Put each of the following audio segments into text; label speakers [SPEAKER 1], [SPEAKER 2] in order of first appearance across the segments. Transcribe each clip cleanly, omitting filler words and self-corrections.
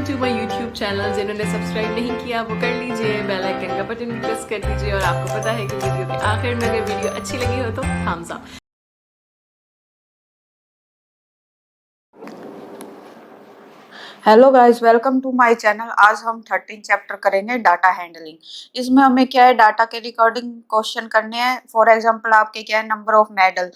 [SPEAKER 1] To my YouTube channel. जिन्होंने subscribe नहीं किया वो कर लीजिए, बेल आइकन का बटन भी प्रेस कर दीजिए। और आपको पता है कि वीडियो के आखिर में अगर वीडियो अच्छी लगी हो तो thumbs up.
[SPEAKER 2] Hello guys, welcome to my channel. आज हम 13 चैप्टर करेंगे डाटा हैंडलिंग। इसमें हमें क्या है, डाटा के रिकॉर्डिंग क्वेश्चन करने हैं। फॉर एग्जांपल आपके क्या है, नंबर ऑफ मेडल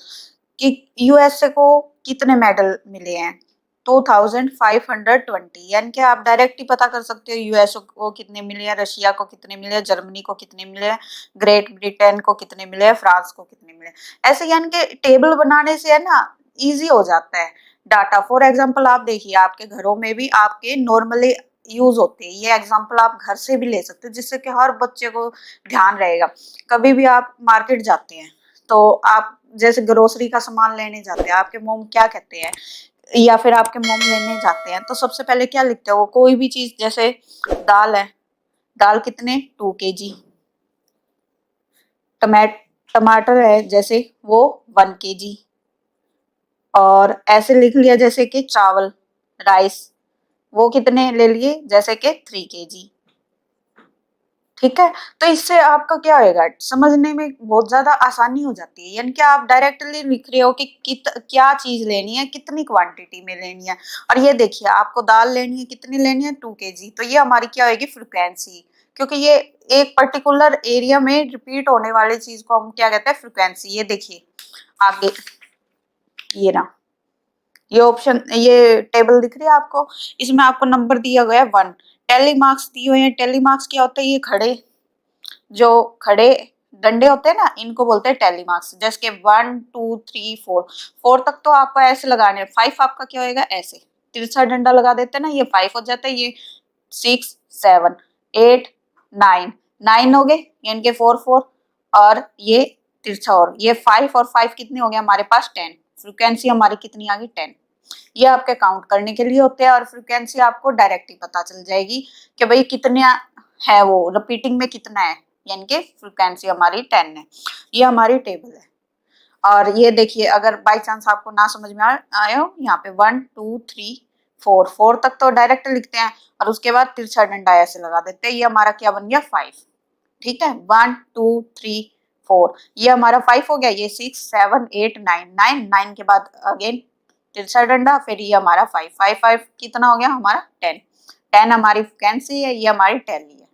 [SPEAKER 2] कि यूएसए को कितने मेडल मिले हैं, 2520। यानी कि आप डायरेक्ट ही पता कर सकते हो यूएसए को कितने मिले हैं, रशिया को कितने मिले हैं, जर्मनी को कितने मिले हैं, ग्रेट ब्रिटेन को कितने मिले हैं, फ्रांस को कितने मिले हैं। ऐसे यानी कि टेबल बनाने से है ना इजी हो जाता है डाटा। फॉर एग्जांपल आप देखिए, आपके घरों में भी आपके नॉर्मली यूज होते हैं। ये एग्जांपल आप घर से भी ले सकते हो, जिससे कि हर बच्चे को ध्यान रहेगा। कभी भी आप मार्केट जाते हैं तो आप जैसे ग्रोसरी का सामान लेने जाते हैं, आपके मोम क्या कहते हैं, या फिर आपके मोम लेने जाते हैं तो सबसे पहले क्या लिखते हैं वो, कोई भी चीज जैसे दाल है, दाल कितने 2 kg, टमाटर है जैसे वो 1 kg, और ऐसे लिख लिया जैसे कि चावल राइस वो कितने ले लिए जैसे कि 3 kg। ठीक है, तो इससे आपका क्या होएगा, समझने में बहुत ज्यादा आसानी हो जाती है। यानी कि आप डायरेक्टली लिख रहे हो कि क्या चीज लेनी है, कितनी क्वांटिटी में लेनी है। और ये देखिए, आपको दाल लेनी है, कितनी लेनी है 2 kg, तो ये हमारी क्या होगी फ्रिक्वेंसी। क्योंकि ये एक पर्टिकुलर एरिया में रिपीट होने वाली चीज को हम क्या कहते हैं, फ्रिक्वेंसी। ये देखिए आगे, ये ना ये ऑप्शन, ये टेबल दिख रही है आपको, इसमें आपको नंबर दिया गया है 1। टेली मार्क्स दिए हुए हैं। टेली मार्क्स क्या होता है, ये खड़े जो खड़े डंडे होते हैं ना, इनको बोलते हैं टेली मार्क्स। जैसे कि 1 2 3 4, 4 तक तो आपको ऐसे लगाने हैं। 5 आपका क्या होएगा, ऐसे तिरछा डंडा लगा देते हैं ना, ये 5 हो जाता है। ये 6 7 8 9, 9 हो गए, यानी कि 4 4, और ये तिरछा, और ये 5 और 5 कितने हो गए हमारे पास 10। फ्रिक्वेंसी हमारी कितनी आ गई 10। ये आपके काउंट करने के लिए होते हैं, और फ्रिक्वेंसी आपको डायरेक्ट ही पता चल जाएगी कि भाई कितने है, वो रिपीटिंग में कितना है, यानी कि फ्रिक्वेंसी हमारी 10 है। ये हमारी टेबल है। और ये देखिए, अगर बाई चांस आपको ना समझ में आए हो, यहाँ पे 1 2 3 4, 4 तक तो डायरेक्ट लिखते हैं, और उसके बाद तिरछा डंडा ऐसे लगा देते हैं। ये हमारा क्या बन गया 5। ठीक है, 1 2 3 4, ये हमारा 5 हो गया। ये 6 7 8 9, 9 9 के बाद अगेन तिरछा डंडा, फिर ये हमारा 5 5 5 कितना हो गया हमारा 10। 10 हमारी फ्रिक्वेंसी है, ये हमारी टैली है।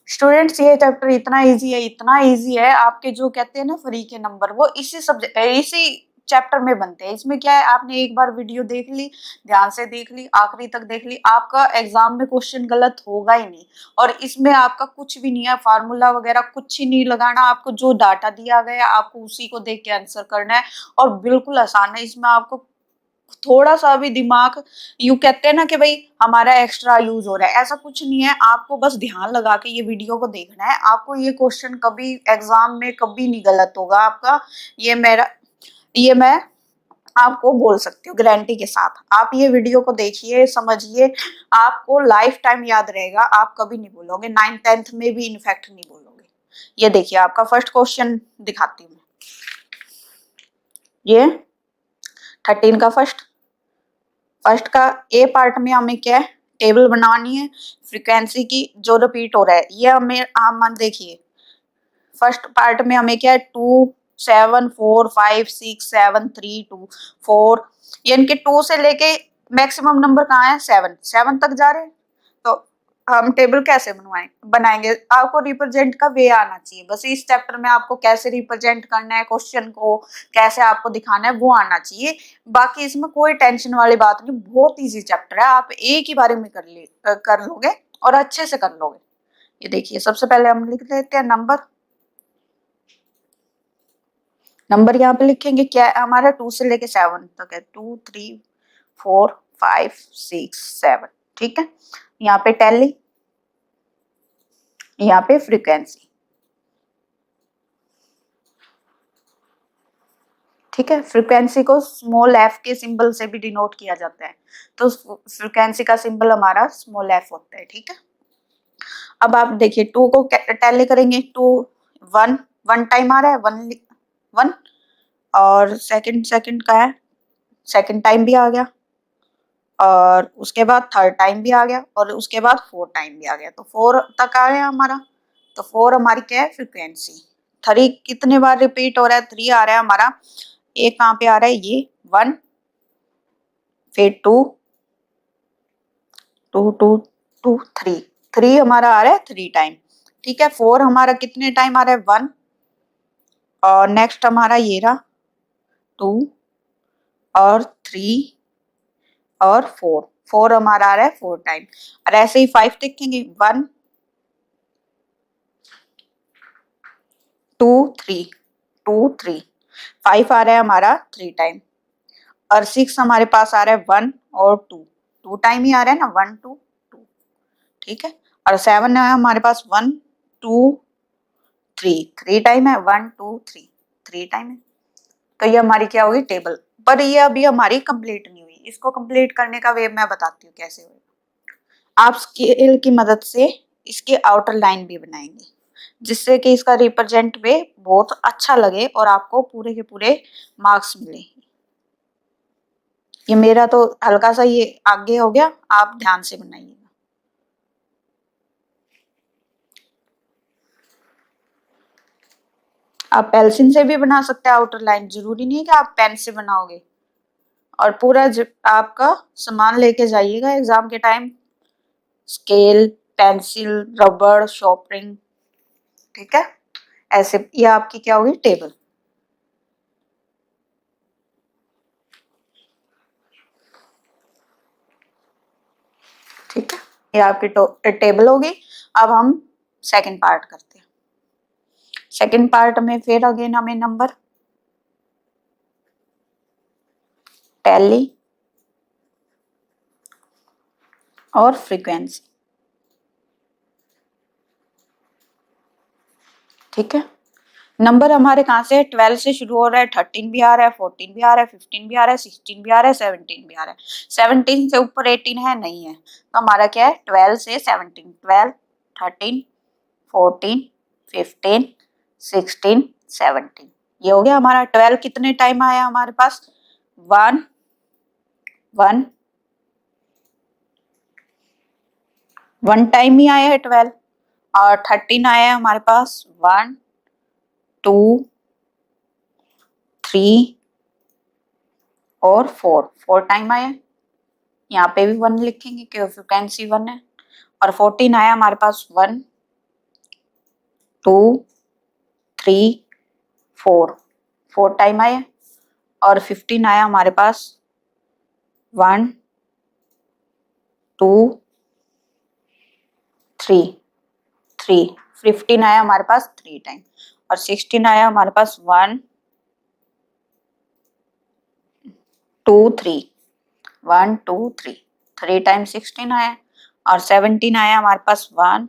[SPEAKER 2] स्टूडेंट्स, ये चैप्टर इतना इजी है, इतना इजी है। आपके जो कहते हैं ना फ्री के नंबर, वो इसी सब्जेक्ट इसी चैप्टर में बनते हैं। इसमें क्या है, आपने एक बार वीडियो देख ली, ध्यान से देख ली, आखिरी तक देख ली, आपका एग्जाम में क्वेश्चन गलत होगा ही नहीं। और इसमें आपका कुछ भी नहीं है, फार्मूला वगैरह कुछ ही नहीं लगाना। आपको जो डाटा दिया गया है आपको उसी को देख के आंसर करना है, और बिल्कुल आसान है। इसमें आपको थोड़ा सा भी दिमाग, यू कहते हैं ना कि भाई हमारा एक्स्ट्रा यूज हो रहा है, ऐसा कुछ नहीं है। आपको बस ध्यान लगा के ये वीडियो को देखना है। आपको ये क्वेश्चन कभी एग्जाम में कभी नहीं गलत होगा आपका। ये मैं आपको बोल सकती हूँ गारंटी के साथ। आप ये वीडियो को देखिए, समझिए, आपको लाइफ टाइम याद रहेगा। आप कभी नहीं भूलोगे, 9th 10th में भी इनफैक्ट नहीं भूलोगे। ये देखिए, आपका फर्स्ट क्वेश्चन दिखाती हूँ। ये 13 का फर्स्ट का ए पार्ट में हमें क्या है, टेबल बनानी है फ्रीक्वेंसी की जो रिपीट हो रहा है। ये हमें हम देखिए, फर्स्ट पार्ट में हमें क्या है, 2 7 4 5 6 7 3 2 4, यानी कि 2 से लेके मैक्सिमम नंबर कहाँ है, 7 7 तक जा रहे हैं। तो हम टेबल कैसे बनाएंगे, आपको रिप्रेजेंट का वे आना चाहिए। बस इस चैप्टर में आपको कैसे रिप्रेजेंट करना है, क्वेश्चन को कैसे आपको दिखाना है, वो आना चाहिए। बाकी इसमें कोई टेंशन वाली बात नहीं, बहुत इजी चैप्टर है। आप एक ही बारे में कर लोगे और अच्छे से कर लोगे। ये देखिए, सबसे पहले हम लिख लेते हैं नंबर यहाँ पे लिखेंगे। क्या है हमारा, 2 से लेके 7 तक है, 2 3 4 5 6 7। ठीक है, यहाँ पे टैली, यहाँ पे फ्रीक्वेंसी। ठीक है, फ्रीक्वेंसी को स्मॉल एफ के सिंबल से भी डिनोट किया जाता है, तो फ्रीक्वेंसी का सिंबल हमारा स्मॉल एफ होता है। ठीक है, अब आप देखिए 2 को टैली करेंगे, 2 1 1 टाइम आ रहा है, 1 1, और सेकंड सेकंड का है, सेकंड टाइम भी आ गया, और उसके बाद थर्ड टाइम भी आ गया और उसके बाद फोर्थ टाइम भी आ गया, तो 4 तक आ गया हमारा। तो 4 हमारी क्या है फ्रीक्वेंसी। 3 कितने बार रिपीट हो रहा है, 3 आ रहा है हमारा। एक कहाँ पे आ रहा है, ये 1, फिर 2, 2 2 2 3, 3 हमारा आ रहा है 3 टाइम। ठीक है, 4 हमारा कितने टाइम आ रहा है, 1, और नेक्स्ट हमारा ये रहा 2 और 3 और 4, 4 हमारा आ रहा है 4 टाइम। और ऐसे ही 5 देखेंगे, 1 2 3 2 3, 5 आ रहा है हमारा 3 टाइम। और 6 हमारे पास आ रहा है 1 और 2, 2 टाइम ही आ रहा है ना, 1 2 2। ठीक है, और 7 है हमारे पास 1 2 3, 3 टाइम है, 1 2 3, 3 टाइम है। तो ये हमारी क्या होगी टेबल। पर ये अभी हमारी कंप्लीट नहीं हुई, इसको कंप्लीट करने का वे मैं बताती हूँ कैसे होगा। आप स्केल की मदद से इसके आउटर लाइन भी बनाएंगे, जिससे कि इसका रिप्रेजेंट वे बहुत अच्छा लगे और आपको पूरे के पूरे मार्क्स मिले। ये मेरा तो हल्का सा ये आगे हो गया, आप ध्यान से बनाइएगा। आप पेंसिल से भी बना सकते हैं आउटर लाइन, जरूरी नहीं है कि आप पेन से बनाओगे। और पूरा आपका सामान लेके जाइएगा एग्जाम के टाइम, स्केल, पेंसिल, रबड़, शॉर्पनर। ठीक है, ऐसे ये आपकी क्या होगी टेबल। ठीक है, ये आपकी टेबल होगी। अब हम सेकंड पार्ट करते हैं। सेकंड पार्ट में फिर अगेन हमें नंबर, टैली और फ्रीक्वेंसी। ठीक है, नंबर हमारे कहाँ से 12 से शुरू हो रहा है, 13 भी आ रहा है, 14 भी आ रहा है, 15 भी आ रहा है, 16 भी आ रहा है, 17 भी आ रहा है। 17 से ऊपर 18 है नहीं है, तो हमारा क्या है 12 से 17, 12 13 14 15 16 17, ये हो गया हमारा 12। कितने टाइम आया हमारे पास, 1 1 1 टाइम ही आया है 12। और 13 आया है हमारे पास 1 2 3 और 4, 4 टाइम आया। यहाँ पे भी 1 लिखेंगे क्योंकि फ्रीक्वेंसी 1 है। और 14 आया हमारे पास 1 2 3 4, 4 टाइम आया। और 15 आया हमारे पास 1 2 3 3, 15 आया हमारे पास 3 टाइम। और 16 आया हमारे पास 1 2 3, 1 2 3, 3 टाइम 16 आया। और 17 आया हमारे पास 1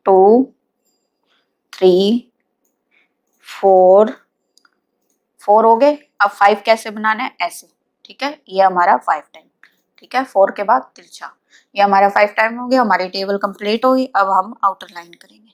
[SPEAKER 2] 2 3 4, 4 हो गए। अब 5 कैसे बनाना है, ऐसे। ठीक है, ये हमारा 5 टाइम। ठीक है, 4 के बाद तिरछा, ये हमारा 5 टाइम हो गया। हमारी टेबल कंप्लीट होगी। अब हम आउटर लाइन करेंगे।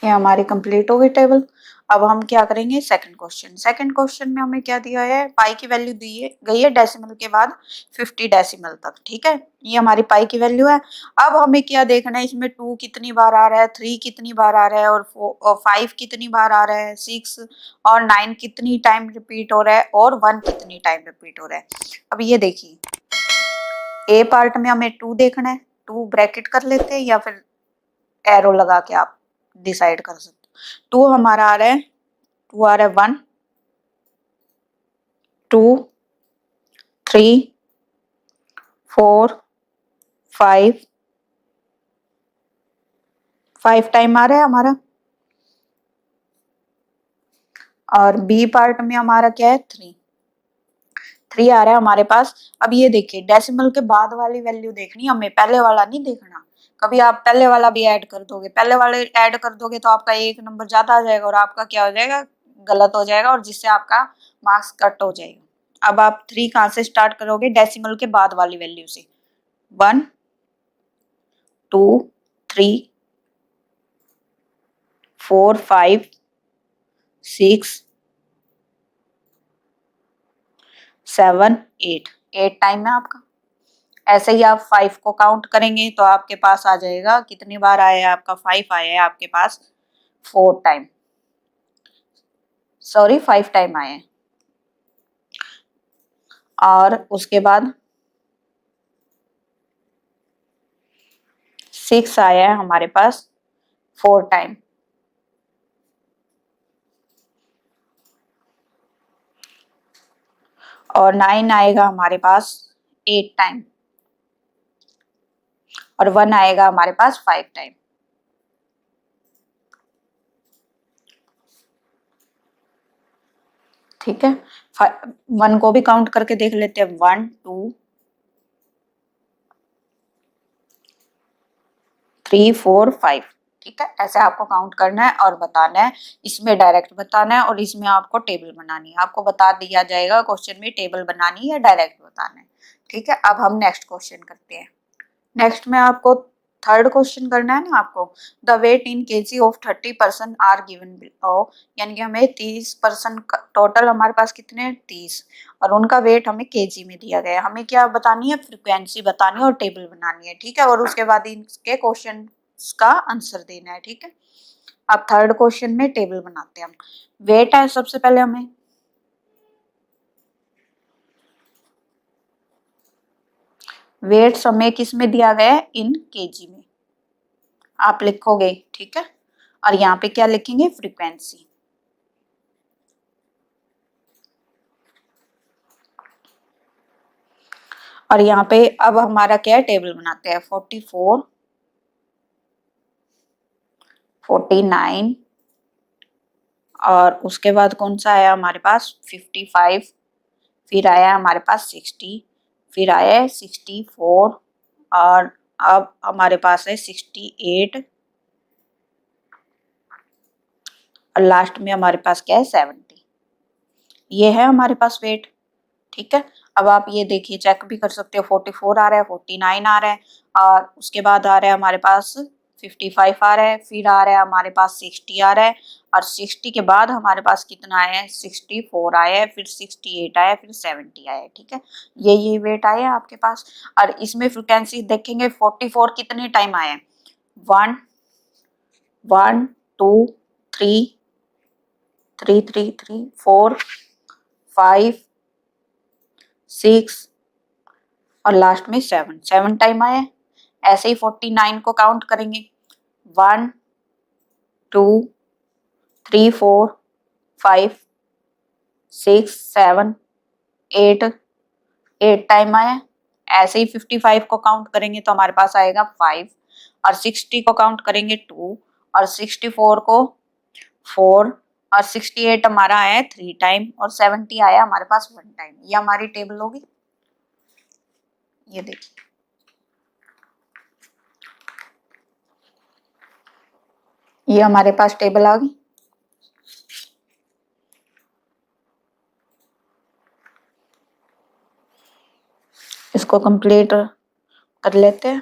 [SPEAKER 2] ये हमारी कंप्लीट हो गई टेबल। अब हम क्या करेंगे सेकंड क्वेश्चन। सेकंड क्वेश्चन में हमें क्या दिया है, पाई की वैल्यू दी है गई है डेसिमल के बाद 50 डेसिमल तक। ठीक है, ये हमारी पाई की वैल्यू है। अब हमें क्या देखना है, इसमें 2 कितनी बार आ रहा है, 3 कितनी बार आ रहा है, और 5 कितनी बार आ रहा है, 6 और 9 कितनी टाइम रिपीट हो रहा है, और 1 कितनी टाइम रिपीट हो रहा है। अब ये देखिए, ए पार्ट में हमें 2 देखना है, 2 ब्रैकेट कर लेते हैं या फिर एरो लगा के आप डिसाइड कर सकते हो। 2 हमारा आ रहा है, 2 आ रहा है 1 2 3 4 5, 5 टाइम आ रहा है हमारा। और बी पार्ट में हमारा क्या है 3, 3 आ रहा है हमारे पास। अब ये देखिए डेसिमल के बाद वाली वैल्यू देखनी हमें, पहले वाला नहीं देखना। कभी आप पहले वाला भी ऐड कर दोगे, पहले वाले ऐड कर दोगे तो आपका एक नंबर ज्यादा आ जाएगा और आपका क्या हो जाएगा, गलत हो जाएगा, और जिससे आपका मार्क्स कट हो जाएगा। अब आप 3 कहाँ से स्टार्ट करोगे, डेसिमल के बाद वाली वैल्यू से। 1 2 3 4 5 6 7 8, 8 टाइम है आपका। ऐसे ही आप 5 को काउंट करेंगे तो आपके पास आ जाएगा, कितनी बार आया है आपका, 5 आया है आपके पास 4 टाइम, सॉरी 5 टाइम आए हैं। और उसके बाद 6 आया है हमारे पास 4 टाइम। और 9 आएगा हमारे पास 8 टाइम। और 1 आएगा हमारे पास 5 टाइम। ठीक है, 1 को भी काउंट करके देख लेते हैं। 1 2 3 4 5। ठीक है, ऐसे आपको काउंट करना है और बताना है। इसमें डायरेक्ट बताना है और इसमें आपको टेबल बनानी है। आपको बता दिया जाएगा क्वेश्चन में टेबल बनानी है या डायरेक्ट बताना है। ठीक है, अब हम नेक्स्ट क्वेश्चन करते हैं। नेक्स्ट में आपको थर्ड क्वेश्चन करना है ना आपको। The weight in KG of 30% are given below, यानी कि हमें 30% टोटल हमारे पास कितने 30, और उनका वेट हमें केजी में दिया गया है। हमें क्या बतानी है, फ्रीक्वेंसी बतानी है और टेबल बनानी है। ठीक है, और उसके बाद इनके क्वेश्चन का आंसर देना है। ठीक है, अब थर्ड क्वेश्चन में टेबल बनाते हैं हम। वेट है सबसे पहले हमें, वेट हमें किस में दिया गया है, इन केजी में आप लिखोगे। ठीक है, और यहाँ पे क्या लिखेंगे, फ्रीक्वेंसी। और यहाँ पे अब हमारा क्या है, टेबल बनाते हैं। 44 49, और उसके बाद कौन सा आया हमारे पास 55, फिर आया हमारे पास 60, फिर आया है 64, और अब हमारे पास है 68, और लास्ट में हमारे पास क्या है 70। ये है हमारे पास वेट। ठीक है, अब आप ये देखिए चेक भी कर सकते हो। 44 आ रहा है, 49 आ रहा है, और उसके बाद आ रहा है हमारे पास 55 आ रहा है, फिर आ रहा है हमारे पास 60 आ रहा है, और 60 के बाद हमारे पास कितना आया है, 64 आया है, फिर 68 आया है, फिर 70 आया है। ठीक है, ये वेट आए हैं आपके पास। और इसमें फ्रिक्वेंसी देखेंगे 44 कितने टाइम आए हैं, 1 1 2 3 3 3 3 4 5 6, और लास्ट में 7 टाइम आया है। ऐसे ही 49 को काउंट करेंगे। 1 2 3 4 5 6 7 8, 8 टाइम आया है। ऐसे ही 55 को काउंट करेंगे तो हमारे पास आएगा 5, और 60 को काउंट करेंगे 2, और 64 को 4, और 68 हमारा आया है 3 टाइम, और 70 आया हमारे पास 1 टाइम। ये हमारी टेबल होगी। ये देखिए, ये हमारे पास टेबल आ गई। इसको कंप्लीट कर लेते हैं।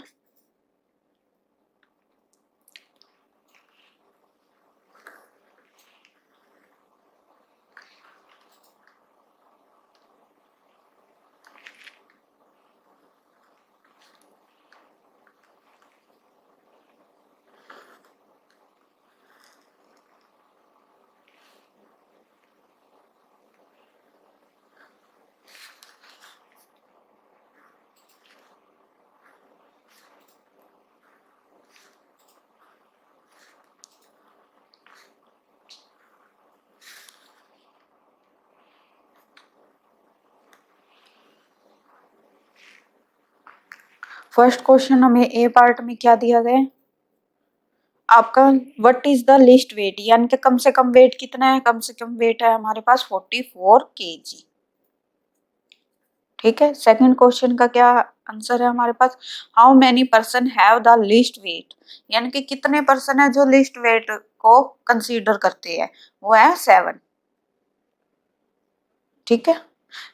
[SPEAKER 2] फर्स्ट क्वेश्चन हमें ए पार्ट में क्या दिया गया है आपका, what is the least weight, यानी कि कम से कम वेट कितना है, कम से कम वेट है हमारे पास 44 केजी। ठीक है। सेकंड क्वेश्चन का क्या आंसर है हमारे पास, how many person have the least weight, यानी कि कितने पर्सन है जो लीस्ट वेट को कंसीडर करते हैं, वो है 7। ठीक है,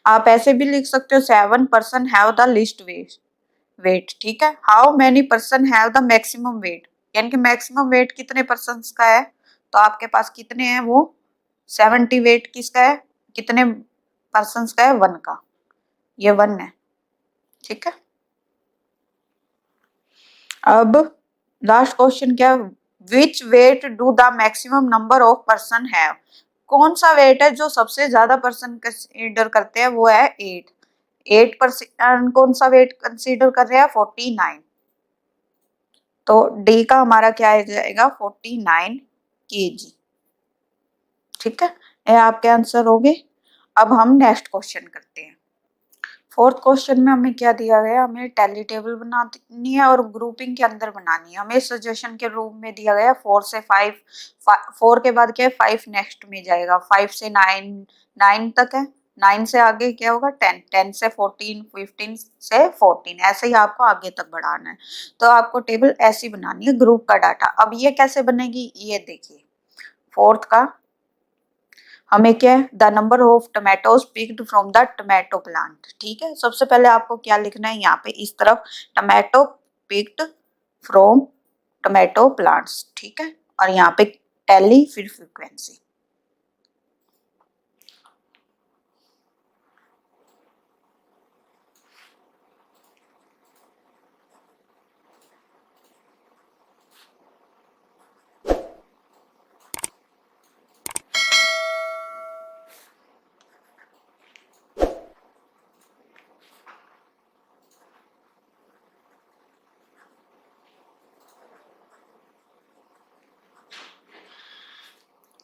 [SPEAKER 2] आप ऐसे भी लिख सकते हो 7 person have the least weight. ठीक है, how many person have the maximum weight, यानी कि मैक्सिमम वेट कितने पर्सन का है, तो आपके पास कितने हैं वो 70 वेट किसका है, कितने पर्सन का है, 1 का, ये 1 है। ठीक है, अब लास्ट क्वेश्चन क्या, which weight do the maximum number of person have, कौन सा वेट है जो सबसे ज्यादा पर्सन कंसीडर करते हैं, वो है 8। 8% कौन सा वेट कंसीडर कर रहे हैं, 49। तो डी का हमारा क्या आ जाएगा, 49 kg। ठीक है, ये आपके आंसर हो गए। अब हम नेक्स्ट क्वेश्चन करते हैं। फोर्थ क्वेश्चन में हमें क्या दिया गया, हमें टैली टेबल बनानी है और ग्रुपिंग के अंदर बनानी है। हमें सजेशन के रूप में दिया गया 4 से 5, 4 के बाद क्या है 5 नेक्स्ट में जाएगा, 5 से 9, 9 तक है, 9 से आगे क्या होगा 10, 10 से 14, 15 से 14, ऐसे ही आपको आगे तक बढ़ाना है। तो आपको टेबल ऐसी बनानी है ग्रुप का डाटा। अब ये कैसे बनेगी, ये देखिए, फोर्थ का हमें क्या है, the number of tomatoes picked from the tomato plant. ठीक है, सबसे पहले आपको क्या लिखना है, यहाँ पे इस तरफ tomato picked from tomato plants. ठीक है, और यहाँ पे टैली फिर फ्रीक्वेंसी।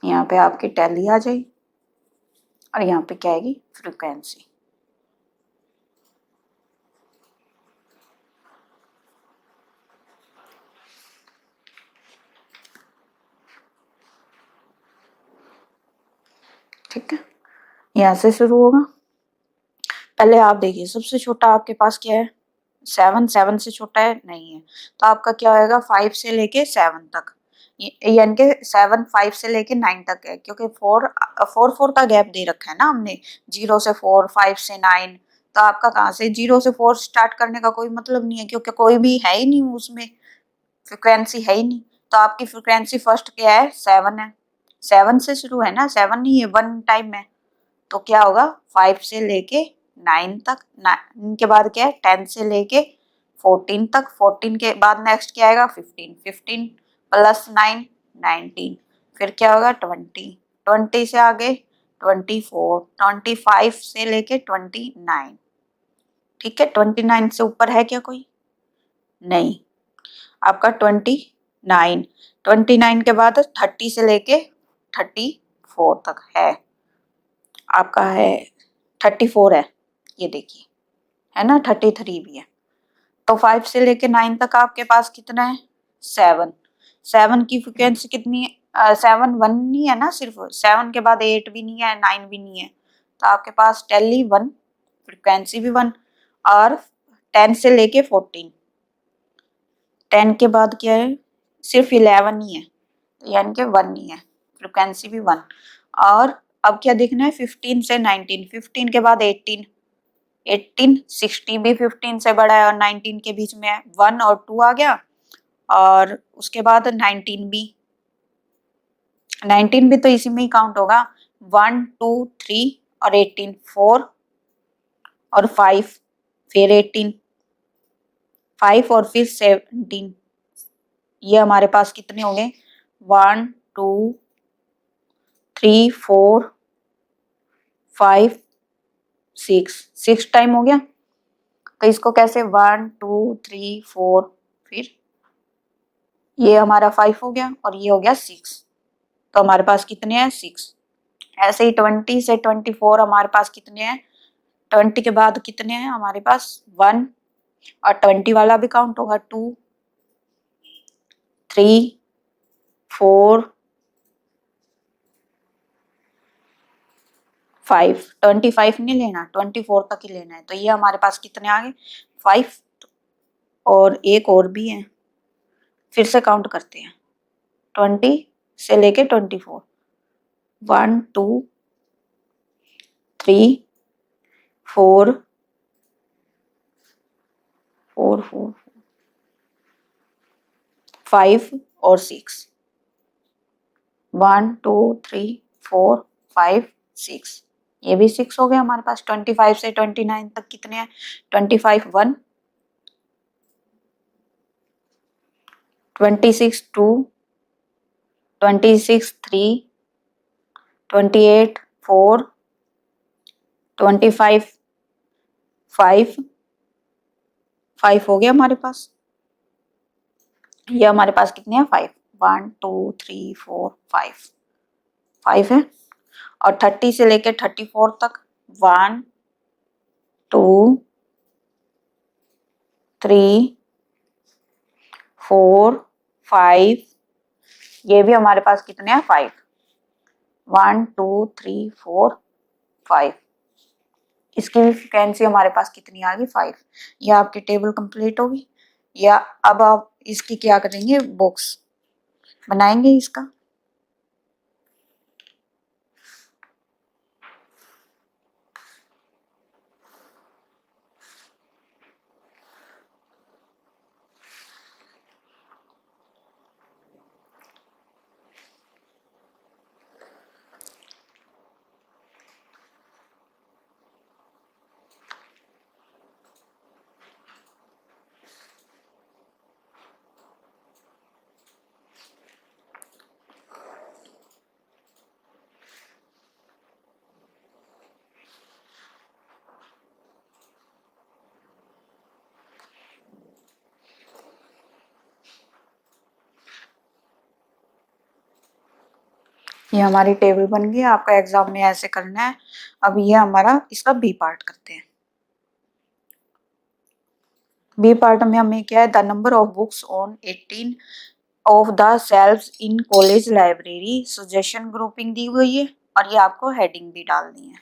[SPEAKER 2] यहाँ पे आपकी टैली आ जाएगी और यहाँ पे क्या आएगी, फ्रीक्वेंसी। ठीक है, यहाँ से शुरू होगा। पहले आप देखिए, सबसे छोटा आपके पास क्या है, 7, 7 से छोटा है नहीं है, तो आपका क्या होएगा 5 से लेके 7 तक, यानी कि 7 5 से लेके 9 तक है, क्योंकि 4 का गैप दे रखा है ना हमने, 0 से 4, 5 से 9। तो आपका कहाँ से 0 से 4 स्टार्ट करने का कोई मतलब नहीं है, क्योंकि कोई भी है ही नहीं उसमें, फ्रिक्वेंसी है ही नहीं। तो आपकी फ्रिक्वेंसी फर्स्ट क्या है, 7 है, 7 से शुरू है ना, 7 नहीं है, 1 टाइम है। तो क्या होगा 5 से लेके 9 तक, 9 के बाद क्या है 10 से लेके 14 तक, 14 के बाद नेक्स्ट क्या आएगा 15, 15 प्लस 9, 19, फिर क्या होगा 20, 20 से आगे 24, 25 से लेके 29। ठीक है, 29 से ऊपर है क्या कोई, नहीं, आपका 29, 29 के बाद 30 से लेके 34 तक है, आपका है 34 है, ये देखिए, है ना, 33 भी है। तो 5 से लेके 9 तक आपके पास कितना है, 7। 7 की फ्रिक्वेंसी कितनी है, 7 1 नहीं है ना, सिर्फ 7 के बाद 8 भी नहीं है, 9 भी नहीं है, तो आपके पास टेली 1, फ्रिक्वेंसी भी 1, और 10 से लेके 14, 10 के बाद क्या है, सिर्फ 11 ही है, तो यानी कि 1 नहीं है, फ्रिक्वेंसी भी 1। और अब क्या देखना है, 15 से 19, 15 के बाद 18, 18, 60 भी 15 से बड़ा है और 19 के बीच में है, 1 और 2 आ गया, और उसके बाद 19 भी, 19 भी तो इसी में ही काउंट होगा, 1 2 3 और 18, 4 और 5, फिर 18, 5 और फिर 17, ये हमारे पास कितने हो गए, 1 2 3 4 5 6 टाइम हो गया। तो इसको कैसे 1 2 3 4, फिर ये हमारा 5 हो गया और ये हो गया 6, तो हमारे पास कितने हैं 6। ऐसे ही 20 से 24 हमारे पास कितने हैं, 20 के बाद कितने हैं हमारे पास 1, और 20 वाला भी काउंट होगा, 2 3 4 5, 25 नहीं लेना, 24 तक ही लेना है। तो ये हमारे पास कितने आ गए 5, और एक और भी है, फिर से काउंट करते हैं 20 से लेके 24, 1 2 3 4 4 4 5 और 6, 1 2 3 4 5 6, ये भी 6 हो गया हमारे पास। 25 से 29 तक कितने हैं 25 1, 26 2, 26 3, 28 4, 25 5, 5 हो गया हमारे पास। ये हमारे पास कितने हैं 5, 1 2 3 4 5, 5 है। और 30 से लेकर 34 तक 1 2 3 4 5, ये भी हमारे पास कितने हैं 5, 1 2 3 4 5, इसकी भी फ्रीक्वेंसी हमारे पास कितनी आ गई 5। ये आपकी टेबल कंप्लीट होगी। या अब आप इसकी क्या करेंगे बॉक्स बनाएंगे इसका। ये हमारी टेबल बन गई। आपका एग्जाम में ऐसे करना है। अब ये हमारा इसका बी पार्ट करते हैं। बी पार्ट में हमें क्या है the number of books on 18 of the shelves in college library, suggestion grouping दी हुई है और ये आपको हेडिंग भी डालनी है।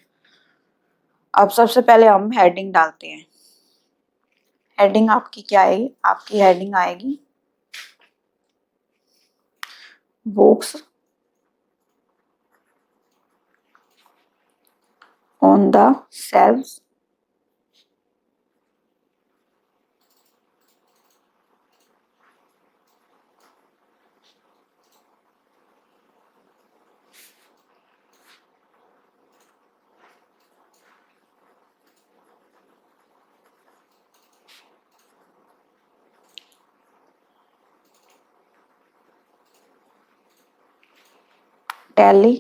[SPEAKER 2] अब सबसे पहले हम हेडिंग डालते हैं। हेडिंग आपकी क्या आएगी, आपकी हेडिंग आएगी books on the selves tally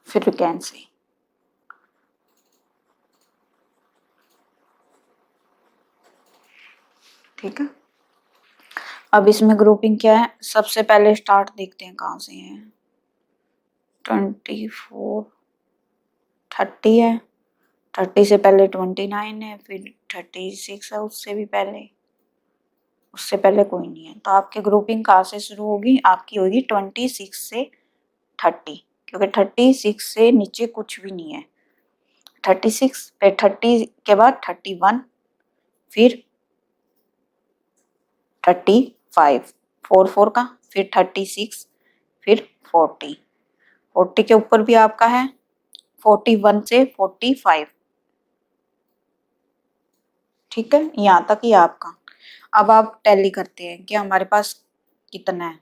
[SPEAKER 2] फिर वैकेंसी। ठीक है। अब इसमें ग्रुपिंग क्या है, सबसे पहले स्टार्ट देखते हैं कहाँ से है। 24 30 है, 30 से पहले 29 है, फिर 36 है, उससे पहले कोई नहीं है। तो आपकी ग्रुपिंग कहाँ से शुरू होगी, आपकी होगी 26 से 30, क्योंकि 36 से नीचे कुछ भी नहीं है। 36 फिर 30 के बाद 31, फिर 35 4 4 का, फिर 36, फिर 40 के ऊपर भी आपका है 41 से 45। ठीक है, यहाँ तक ही आपका। अब आप टैली करते हैं कि हमारे पास कितना है।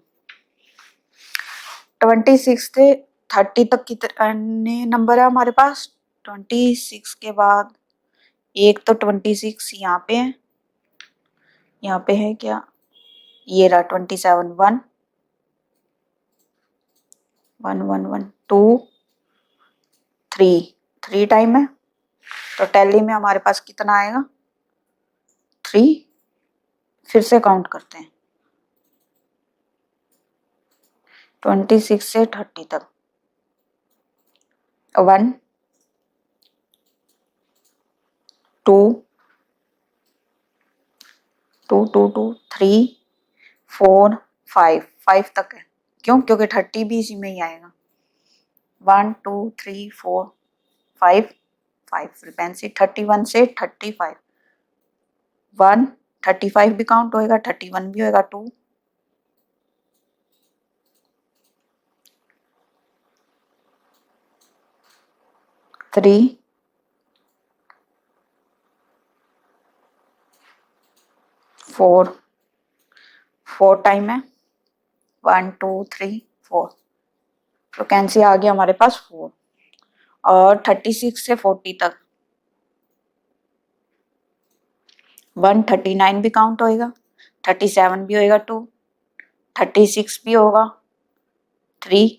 [SPEAKER 2] 26 से 30 तक कितने नंबर है हमारे पास। 26 के बाद एक तो 26 यहाँ पे है, यहाँ पे है क्या, ये रहा 27 1 1 1 1 2 3 टाइम है। तो टैली में हमारे पास कितना आएगा 3। फिर से काउंट करते हैं 26 से 30 तक 1 2 2 2 2 3 4 5 5 तक है। क्यों, क्योंकि 30 भी इसी में ही आएगा। 1 2 3 4 5 5 फ्रीक्वेंसी 31 से 35 1 35 भी काउंट होएगा 31 भी होएगा 2 3 4 4 टाइम है 1 2 3 4 फ्रीक्वेंसी आ गया हमारे पास 4 और 36 से 40 तक 139 भी काउंट होएगा 37 भी होएगा 2 36 भी होगा 3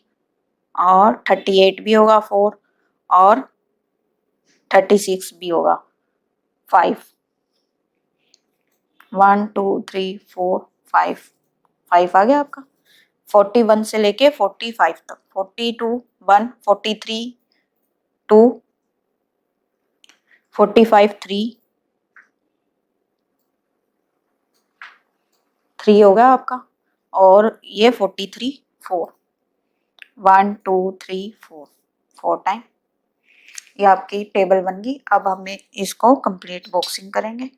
[SPEAKER 2] और 38 भी होगा 4 और 36 भी होगा 5 1 2 3 4 5 5 आ गया आपका 41 से लेके 45 तक 42 1 43 2 45 3 3 हो गया आपका और ये 43 4 1 2 3 4 4 टाइम ये आपकी टेबल बन गई। अब हम इसको कंप्लीट बॉक्सिंग करेंगे।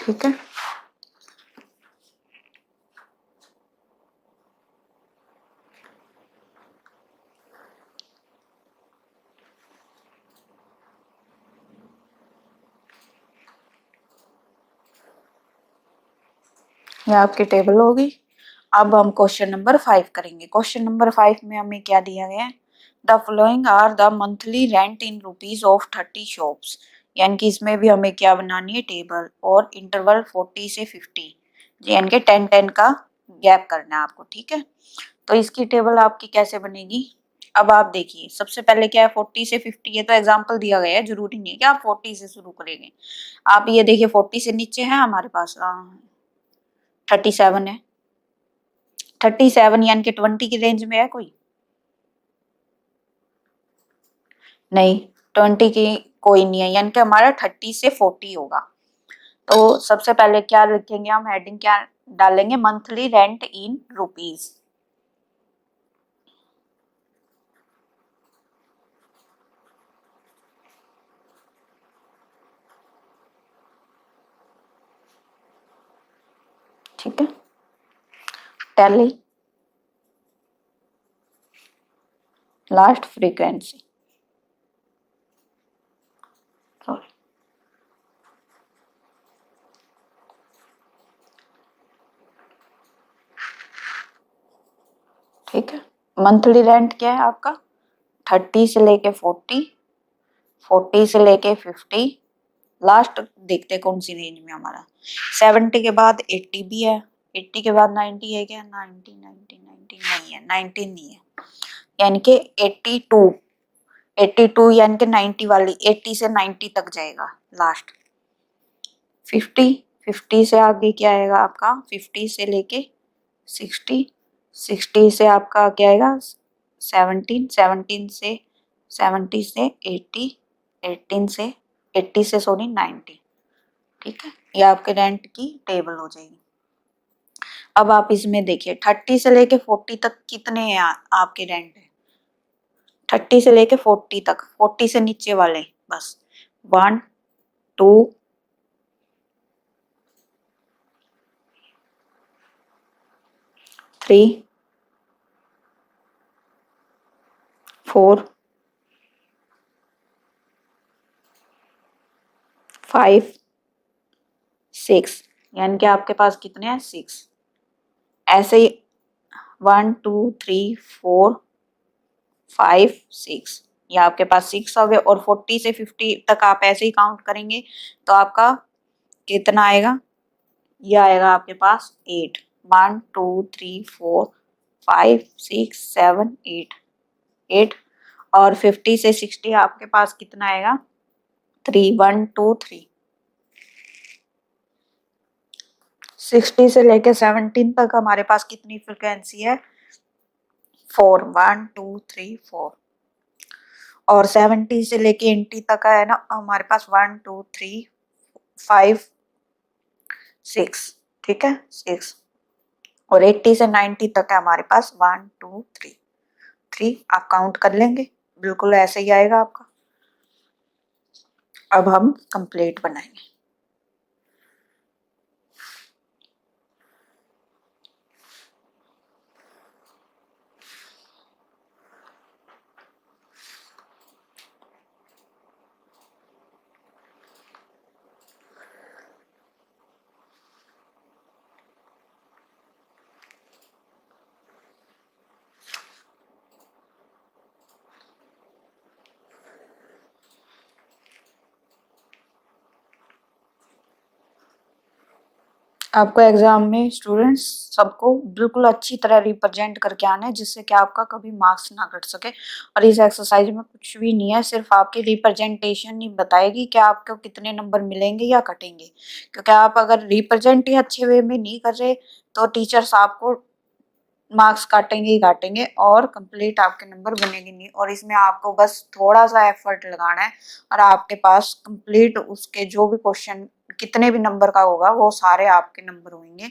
[SPEAKER 2] ठीक है, ये आपकी टेबल होगी। अब हम क्वेश्चन नंबर 5 करेंगे। क्वेश्चन नंबर 5 में हमें क्या दिया गया है, the following are the monthly rent in rupees of 30 shops, यानी कि इसमें भी हमें क्या बनानी है टेबल और इंटरवल 40 से 50 यानी कि 10-10 का गैप करना है आपको। ठीक है, तो इसकी टेबल आपकी कैसे बनेगी। अब आप देखिए सबसे पहले क्या है 40 से 50 है तो एग्जाम्पल दिया गया है, जरूरी नहीं है कि आप 40 से शुरू करेंगे। आप ये देखिए 40 से नीचे है हमारे पास 37 है 37 यानी कि 20 की रेंज में है कोई नहीं 20 की कोई नहीं है यानी कि हमारा 30 से 40 होगा। तो सबसे पहले क्या लिखेंगे हम, हेडिंग क्या डालेंगे, मंथली रेंट इन रुपीज। ठीक है, टैली लास्ट फ्रीक्वेंसी सॉरी ठीक है, मंथली रेंट क्या है आपका 30 से लेके 40 40 से लेके 50 लास्ट देखते कौन सी रेंज में हमारा 70 के बाद 80 भी है 80 के बाद 90 है क्या 90 90 90 नहीं है 19 नहीं है यानी कि 82 82 यानी कि 90 वाली 80 से 90 तक जाएगा लास्ट 50 50 से आगे क्या आएगा आपका 50 से लेके 60 60 से आपका क्या आएगा 17 17 से 70 से 80 18 से 80 से सॉरी 90। ठीक है, ये आपके रेंट की टेबल हो जाएगी। अब आप इसमें देखिए 30 से लेके 40 तक कितने हैं आपके रेंट है 30 से लेके 40 तक 40 से नीचे वाले बस 1 2 3 4 5 6 यानी कि आपके पास कितने हैं 6 ऐसे ही 1 2 3 4 5 6 ये आपके पास 6 हो गए और 40 से 50 तक आप ऐसे ही काउंट करेंगे तो आपका कितना आएगा ये आएगा आपके पास 8। 1 2 3 4 5 6 7 8 8। और 50 से 60 आपके पास कितना आएगा? 3 1 2 3। 60 से लेके 17 तक हमारे पास कितनी फ्रिक्वेंसी है? 4 1 2 3 4। और 70 से लेके 80 तक का है ना हमारे पास 1 2 3 5 6। ठीक है, 6। और 80 से 90 तक है हमारे पास 1 2 3 3। आप काउंट कर लेंगे, बिल्कुल ऐसे ही आएगा आपका। अब हम कंप्लीट बनाएंगे। आपको एग्जाम में स्टूडेंट्स सबको बिल्कुल अच्छी तरह रिप्रेजेंट करके आना है, जिससे कि आपका कभी मार्क्स ना कट सके। और इस एक्सरसाइज में कुछ भी नहीं है, सिर्फ आपकी रिप्रेजेंटेशन ही बताएगी कि आपको कितने नंबर मिलेंगे या कटेंगे। क्योंकि आप अगर रिप्रेजेंट ही अच्छे वे में नहीं कर रहे तो टीचर्स आपको मार्क्स काटेंगे ही काटेंगे और कंप्लीट आपके नंबर बनेंगे नहीं। और इसमें आपको बस थोड़ा सा एफर्ट लगाना है और आपके पास कंप्लीट उसके जो भी क्वेश्चन कितने भी नंबर का होगा वो सारे आपके नंबर होंगे।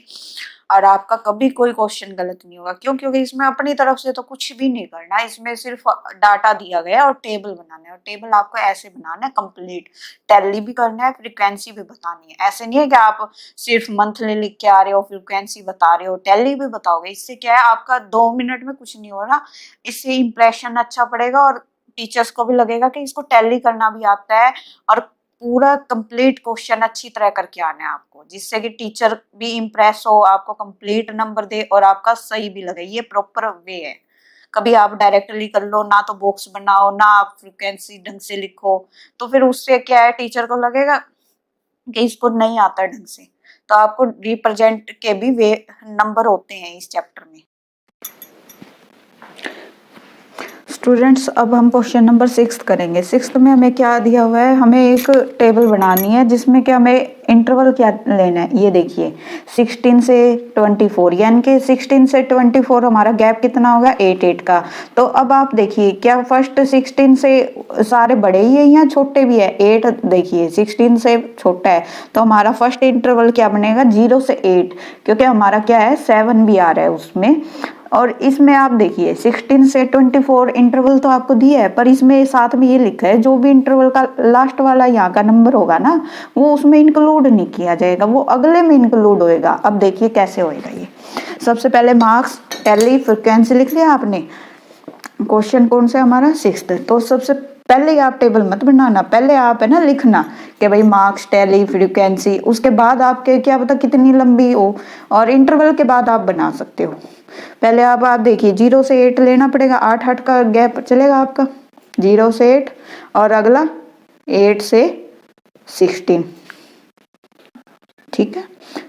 [SPEAKER 2] और आपका कभी कोई क्वेश्चन गलत नहीं होगा। क्यों? क्योंकि इसमें अपनी तरफ से तो कुछ भी नहीं करना, इसमें सिर्फ डाटा दिया गया है और टेबल बनाना है। और टेबल आपको ऐसे बनाना है कंप्लीट, टैली भी करना है, फ्रीक्वेंसी भी बतानी है। ऐसे नहीं है कि आप सिर्फ मंथली लिख के आ रहे हो, फ्रीक्वेंसी बता रहे हो, टैली भी बताओगे। इससे क्या है, आपका 2 मिनट में कुछ नहीं हो रहा, इससे इंप्रेशन अच्छा पड़ेगा और टीचर्स को भी लगेगा कि इसको टैली करना भी आता है। और पूरा कंप्लीट क्वेश्चन अच्छी तरह करके आना है आपको, जिससे कि टीचर भी इम्प्रेस हो, आपको कंप्लीट नंबर दे और आपका सही भी लगे। ये प्रॉपर वे है। कभी आप डायरेक्टली कर लो ना, तो बॉक्स बनाओ ना, आप फ्रीक्वेंसी ढंग से लिखो, तो फिर उससे क्या है, टीचर को लगेगा कि इसको नहीं आता ढंग से। तो आपको रिप्रेजेंट के भी वे नंबर होते हैं इस चैप्टर में। स्टूडेंट्स अब हम क्वेश्चन नंबर 6 करेंगे। 6 में हमें क्या दिया हुआ है, हमें एक टेबल बनानी है जिसमें कि हमें इंटरवल क्या लेना है। ये देखिए 16 से 24, यानी कि 16 से 24 हमारा गैप कितना होगा, 8 का। तो अब आप देखिए क्या फर्स्ट 16 से सारे बड़े ही है या छोटे भी है? 8 देखिए 16 से छोटा है, तो हमारा फर्स्ट इंटरवल क्या बनेगा, 0 से 8, क्योंकि हमारा क्या है 7 भी आ रहा है उसमें। और इसमें आप देखिए 16 से 24 इंटरवल तो आपको दिया है, पर इसमें साथ में ये लिखा है जो भी इंटरवल का लास्ट वाला यहाँ का नंबर होगा ना, वो उसमें इंक्लूड नहीं किया जाएगा, वो अगले में इंक्लूड होएगा। अब देखिए कैसे होएगा ये। सबसे पहले मार्क्स, टैली, फ्रीक्वेंसी लिख लिया आपने। क्वेश्चन कौन सा हमारा 6th। तो सबसे पहले आप टेबल मत बनाना, पहले आप है ना लिखना कि भाई मार्क्स, टैली, फ्रीक्वेंसी, उसके बाद आपके क्या पता कितनी लंबी हो, और इंटरवल के बाद आप बना सकते हो। पहले आप देखिए 0 से 8 लेना पड़ेगा, 8 का गैप चलेगा आपका, 0 से 8 और अगला 8 से 16। ठीक है,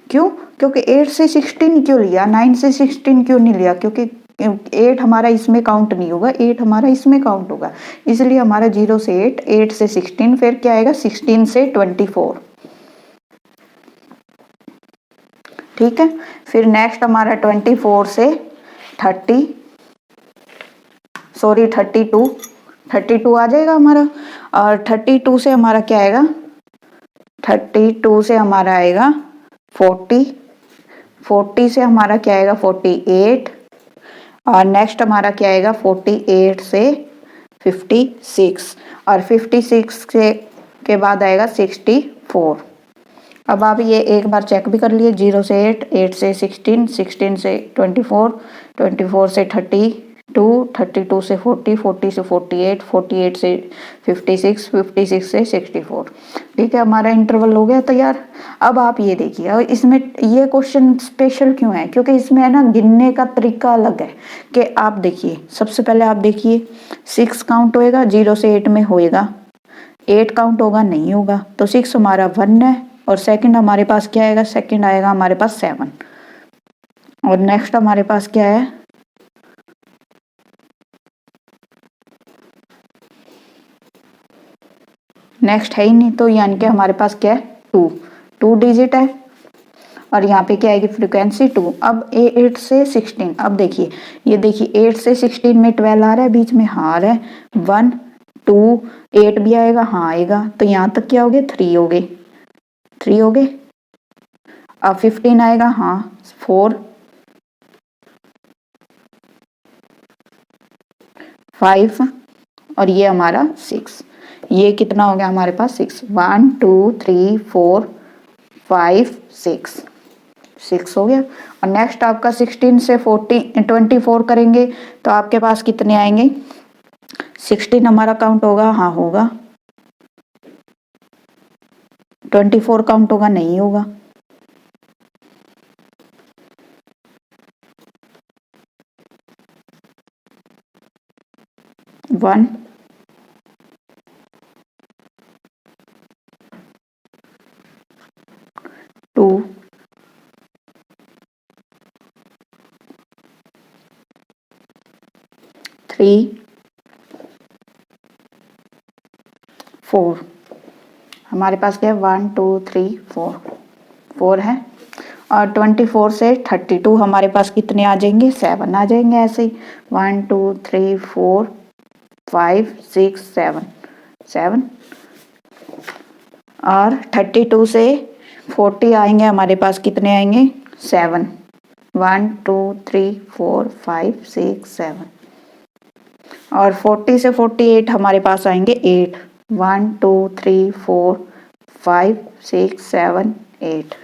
[SPEAKER 2] क्यों? क्योंकि 8 से 16 क्यों लिया, 9 से 16 क्यों नहीं लिया? क्योंकि 8 हमारा इसमें काउंट नहीं होगा, 8 हमारा इसमें काउंट होगा, इसलिए हमारा 0 से 8, 8 से 16, फिर क्या आएगा 16 से 24। ठीक है, फिर नेक्स्ट हमारा 24 से 32 आ जाएगा हमारा। और 32 से हमारा क्या आएगा, 32 से हमारा आएगा 40, 40 से हमारा क्या आएगा 48, और नेक्स्ट हमारा क्या आएगा 48 से 56, और 56 के बाद आएगा 64। अब आप ये एक बार चेक भी कर लिए, 0 से 8, 8 से 16, 16 से 24, 24 से 32, 32 से 40, 40 से 48, 48 से 56, 56 से 64। ठीक है, हमारा इंटरवल हो गया तैयार। अब आप ये देखिए, और इसमें ये क्वेश्चन स्पेशल क्यों है, क्योंकि इसमें है ना गिनने का तरीका अलग है। कि आप देखिए सबसे पहले आप देखिए 6 काउंट होएगा, 0 से 8 में होएगा, 8 काउंट होगा नहीं होगा, तो 6 हमारा 1 है, और सेकंड हमारे पास क्या आएगा, सेकंड आएगा हमारे पास 7। और नेक्स्ट हमारे पास क्या है, नेक्स्ट है ही नहीं, तो यानी कि हमारे पास क्या है 2 डिजिट है। और यहाँ पे क्या आएगी फ्रीक्वेंसी 2। अब 8 से 16, अब देखिए ये देखिए 8 से 16 में 12 आ रहा है, बीच में हाँ आ रहा है 1 2 8 भी आएगा, हाँ आएगा, तो यहाँ तक क्या हो गए 3 हो गए, 3 हो गए। अब 15 आएगा, हाँ 4 5 और ये हमारा 6। ये कितना हो गया हमारे पास 6, 1 2 3 4 5 6 हो गया। और नेक्स्ट आपका 16 से 24 करेंगे तो आपके पास कितने आएंगे, 16 हमारा काउंट होगा, हाँ होगा, 24 काउंट होगा, नहीं होगा। 1 2 3 4, हमारे पास क्या है 1 2 3 4 है। और 24 से 32 हमारे पास कितने आ जाएंगे, 7 आ जाएंगे ऐसे ही, 1 2 3 4 5 6 7। और 32 से 40 आएंगे, हमारे पास कितने आएंगे 7, 1 2 3 4 5 6 7। और 40 से 48 हमारे पास आएंगे 8, 1 2 3 4 5 6 7 8।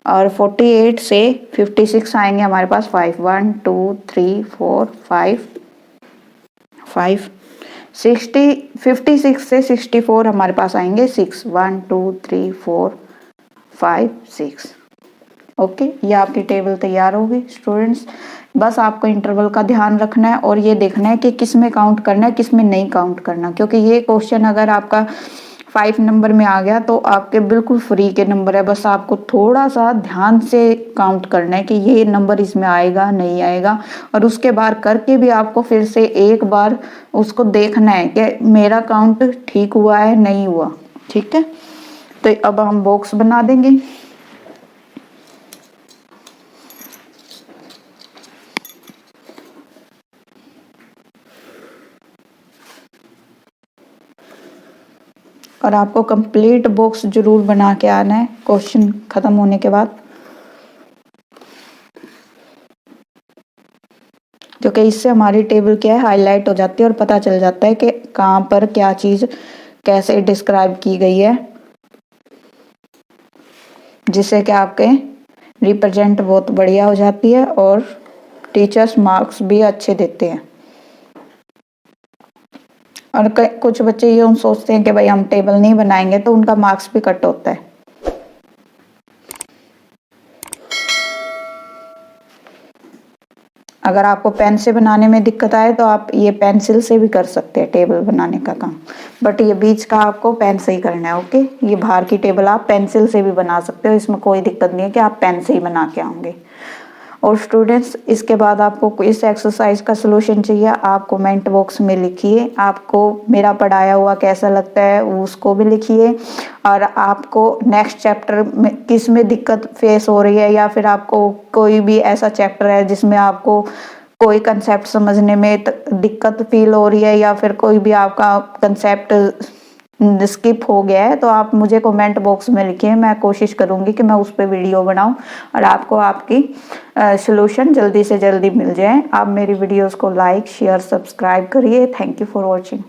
[SPEAKER 2] और 48 से 56 आएंगे हमारे पास 5, 1 2 3 4 5 56 से 64 हमारे पास आएंगे 6, 1 2 3 4 5 6। ओके, ये आपकी टेबल तैयार होगी स्टूडेंट्स। बस आपको इंटरवल का ध्यान रखना है और ये देखना है कि किस में काउंट करना है, किस में नहीं काउंट करना, क्योंकि ये क्वेश्चन अगर आपका 5 नंबर में आ गया तो आपके बिल्कुल फ्री के नंबर है। बस आपको थोड़ा सा ध्यान से काउंट करना है कि ये नंबर इसमें आएगा नहीं आएगा, और उसके बाद करके भी आपको फिर से एक बार उसको देखना है कि मेरा काउंट ठीक हुआ है नहीं हुआ। ठीक है, तो अब हम बॉक्स बना देंगे। और आपको कंप्लीट बॉक्स जरूर बना के आना है क्वेश्चन खत्म होने के बाद, क्योंकि इससे हमारी टेबल क्या है हाईलाइट हो जाती है और पता चल जाता है कि कहाँ पर क्या चीज कैसे डिस्क्राइब की गई है, जिससे कि आपके रिप्रेजेंट बहुत बढ़िया हो जाती है और टीचर्स मार्क्स भी अच्छे देते हैं। और कुछ बच्चे ये सोचते हैं कि भाई हम टेबल नहीं बनाएंगे तो उनका मार्क्स भी कट होता है। अगर आपको पेन से बनाने में दिक्कत आए तो आप ये पेंसिल से भी कर सकते हैं टेबल बनाने का काम, बट ये बीच का आपको पेन से ही करना है। ओके, ये बाहर की टेबल आप पेंसिल से भी बना सकते हो, इसमें कोई दिक्कत नहीं है कि आप पेन से ही बना के आओगे। और स्टूडेंट्स, इसके बाद आपको इस एक्सरसाइज का सलूशन चाहिए, आप कमेंट बॉक्स में लिखिए आपको मेरा पढ़ाया हुआ कैसा लगता है, उसको भी लिखिए। और आपको नेक्स्ट चैप्टर में किस में दिक्कत फेस हो रही है, या फिर आपको कोई भी ऐसा चैप्टर है जिसमें आपको कोई कंसेप्ट समझने में दिक्कत फील हो रही है, या फिर कोई भी आपका कंसेप्ट स्किप हो गया है, तो आप मुझे कमेंट बॉक्स में लिखिए। मैं कोशिश करूंगी कि मैं उस पर वीडियो बनाऊं और आपको आपकी सॉल्यूशन जल्दी से जल्दी मिल जाए। आप मेरी वीडियोस को लाइक शेयर सब्सक्राइब करिए। Thank you for watching.